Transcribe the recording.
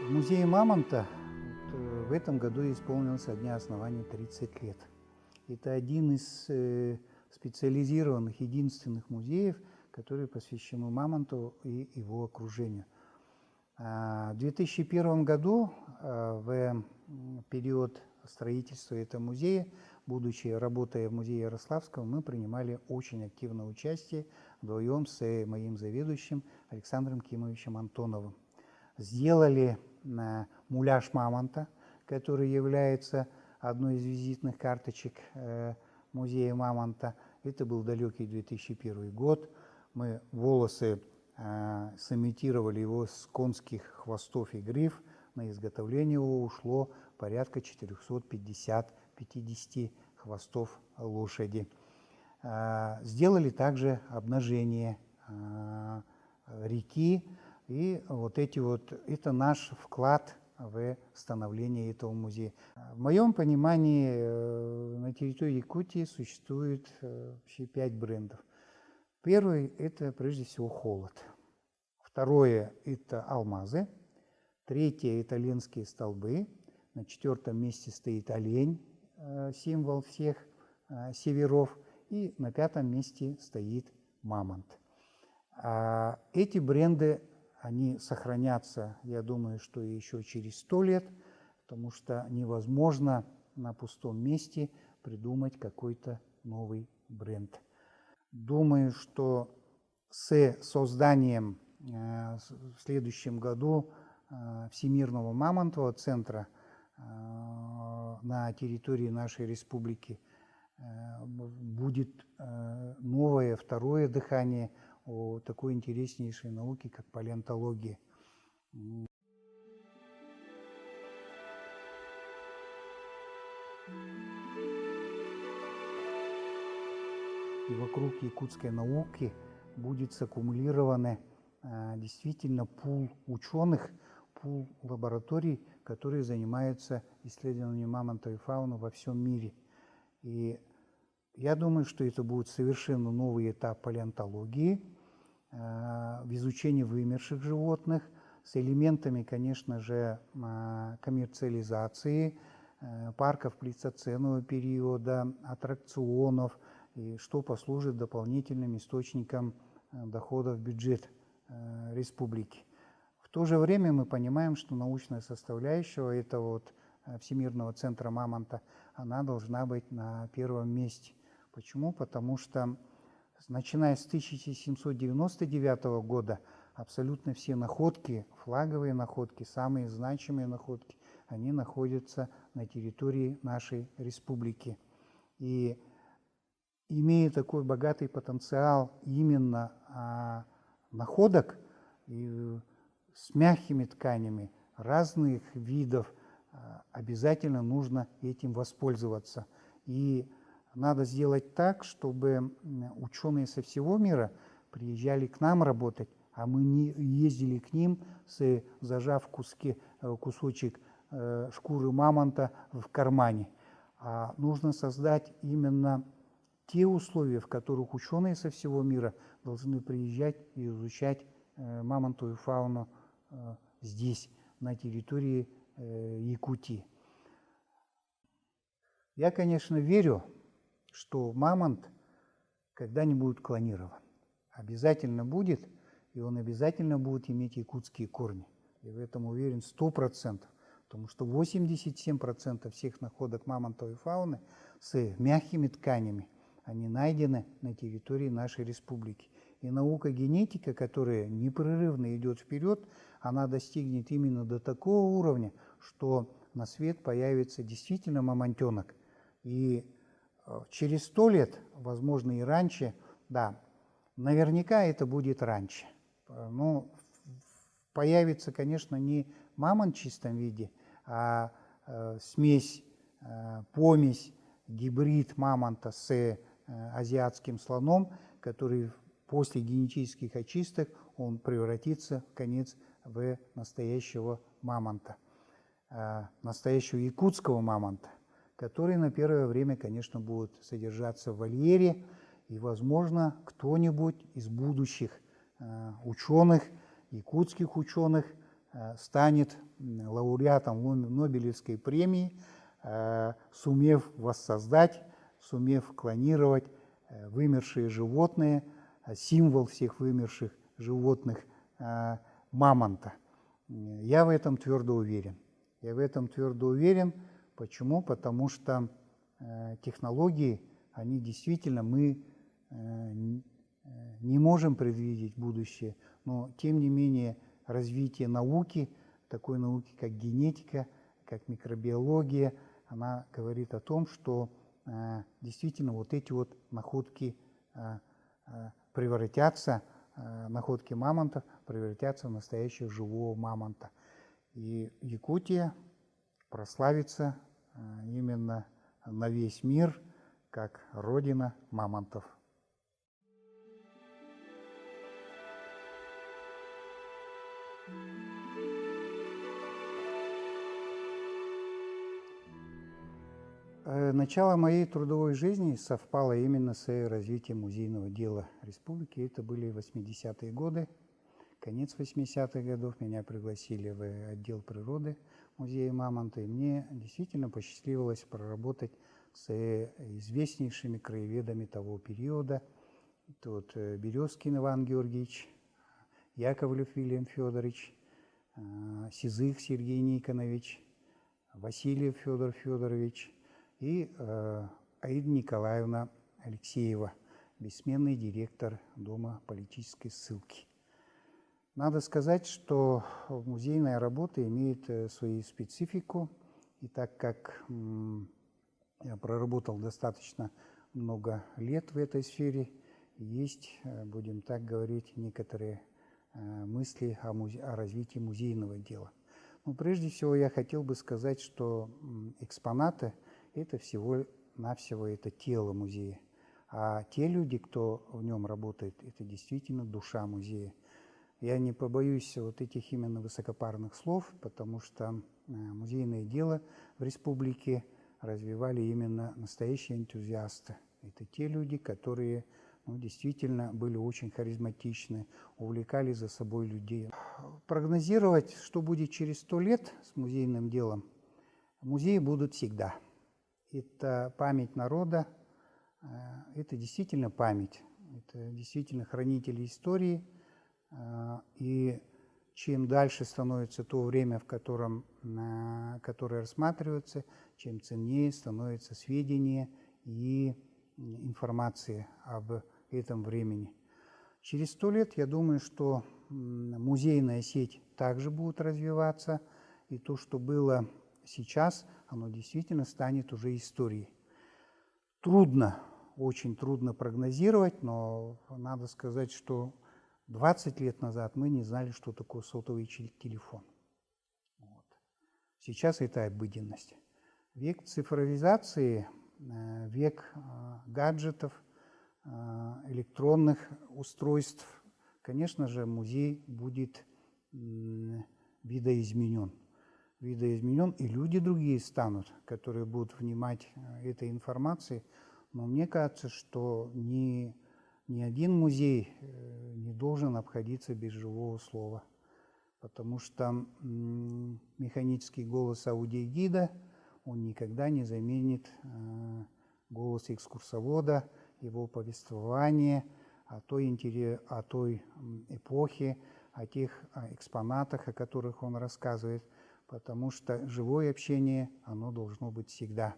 В музее Мамонта в этом году исполнилось со дня основания 30 лет. Это один из специализированных, единственных музеев, которые посвящены Мамонту и его окружению. В 2001 году, в период строительства этого музея, будучи работая в музее Ярославского, мы принимали очень активное участие вдвоем с моим заведующим Александром Кимовичем Антоновым. Сделали муляж Мамонта, который является одной из визитных карточек музея Мамонта. Это был далекий 2001 год. Мы волосы сымитировали его с конских хвостов и гриф. На изготовление его ушло порядка 450 хвостов лошади. Сделали также обнажение реки. И это наш вклад в становление этого музея. В моем понимании на территории Якутии существует вообще 5 брендов. Первый – это прежде всего холод. Второе – это алмазы. Третье – это ленские столбы. На 4-м месте стоит олень, символ всех северов. И на 5-м месте стоит мамонт. Эти бренды они сохранятся, я думаю, что еще через 100 лет, потому что невозможно на пустом месте придумать какой-то новый бренд. Думаю, что с созданием в следующем году Всемирного мамонтового центра на территории нашей республики будет новое, второе дыхание о такой интереснейшей науке, как палеонтология. И вокруг якутской науки будет саккумулированы действительно пул ученых, пул лабораторий, которые занимаются исследованием мамонтовой фауны во всем мире. И я думаю, что это будет совершенно новый этап палеонтологии, в изучении вымерших животных с элементами, конечно же, коммерциализации парков плейстоценового периода, аттракционов, и что послужит дополнительным источником доходов в бюджет республики. В то же время мы понимаем, что научная составляющая этого Всемирного центра мамонта, она должна быть на первом месте. Почему? Потому что начиная с 1799 года абсолютно все находки, флаговые находки, самые значимые находки, они находятся на территории нашей республики. И имея такой богатый потенциал именно находок и с мягкими тканями разных видов, обязательно нужно этим воспользоваться. И надо сделать так, чтобы ученые со всего мира приезжали к нам работать, а мы не ездили к ним, зажав кусочек шкуры мамонта в кармане. А нужно создать именно те условия, в которых ученые со всего мира должны приезжать и изучать мамонтовую фауну здесь, на территории Якутии. Я, конечно, верю, что мамонт когда-нибудь будет клонирован. Обязательно будет, и он обязательно будет иметь якутские корни. Я в этом уверен 100%, потому что 87% всех находок мамонтовой фауны с мягкими тканями, они найдены на территории нашей республики. И наука генетика, которая непрерывно идет вперед, она достигнет именно до такого уровня, что на свет появится действительно мамонтенок. И через 100 лет, возможно, и раньше, да, наверняка это будет раньше. Но появится, конечно, не мамонт в чистом виде, а смесь, помесь, гибрид мамонта с азиатским слоном, который после генетических очисток он превратится, конец, в настоящего мамонта, настоящего якутского мамонта, который на первое время, конечно, будет содержаться в вольере, и, возможно, кто-нибудь из будущих ученых, якутских ученых, станет лауреатом Нобелевской премии, сумев воссоздать, сумев клонировать вымершие животные, символ всех вымерших животных мамонта. Я в этом твердо уверен. Я в этом твердо уверен. Почему? Потому что технологии, они действительно, мы не можем предвидеть будущее, но тем не менее развитие науки, такой науки, как генетика, как микробиология, она говорит о том, что действительно вот эти вот находки превратятся, находки мамонтов превратятся в настоящего живого мамонта. И Якутия прославится именно на весь мир как родина мамонтов. Начало моей трудовой жизни совпало именно с развитием музейного дела республики. Это были 80-е годы, конец 80-х годов. Меня пригласили в отдел природы музея мамонта, и мне действительно посчастливилось проработать с известнейшими краеведами того периода. Это вот Березкин Иван Георгиевич, Яковлев Вильям Федорович, Сизых Сергей Никонович, Васильев Федор Федорович и Аида Николаевна Алексеева, бессменный директор Дома политической ссылки. Надо сказать, что музейная работа имеет свою специфику, и так как я проработал достаточно много лет в этой сфере, есть, будем так говорить, некоторые мысли о развитии музейного дела. Но прежде всего я хотел бы сказать, что экспонаты – это всего-навсего это тело музея, а те люди, кто в нем работает, это действительно душа музея. Я не побоюсь вот этих именно высокопарных слов, потому что музейное дело в республике развивали именно настоящие энтузиасты. Это те люди, которые действительно были очень харизматичны, увлекали за собой людей. Прогнозировать, что будет через 100 лет с музейным делом, музеи будут всегда. Это память народа, это действительно память, это действительно хранители истории. И чем дальше становится то время, в которое рассматривается, чем ценнее становится сведения и информация об этом времени. Через 100 лет, я думаю, что музейная сеть также будет развиваться, и то, что было сейчас, оно действительно станет уже историей. Трудно, очень трудно прогнозировать, но надо сказать, что 20 лет назад мы не знали, что такое сотовый телефон. Вот. Сейчас это обыденность. Век цифровизации, век гаджетов, электронных устройств, конечно же, музей будет видоизменен. И люди другие станут, которые будут внимать этой информации. Но мне кажется, что ни один музей не должен обходиться без живого слова, потому что механический голос аудиогида, он никогда не заменит голос экскурсовода, его повествование о той эпохе, о тех экспонатах, о которых он рассказывает, потому что живое общение, оно должно быть всегда.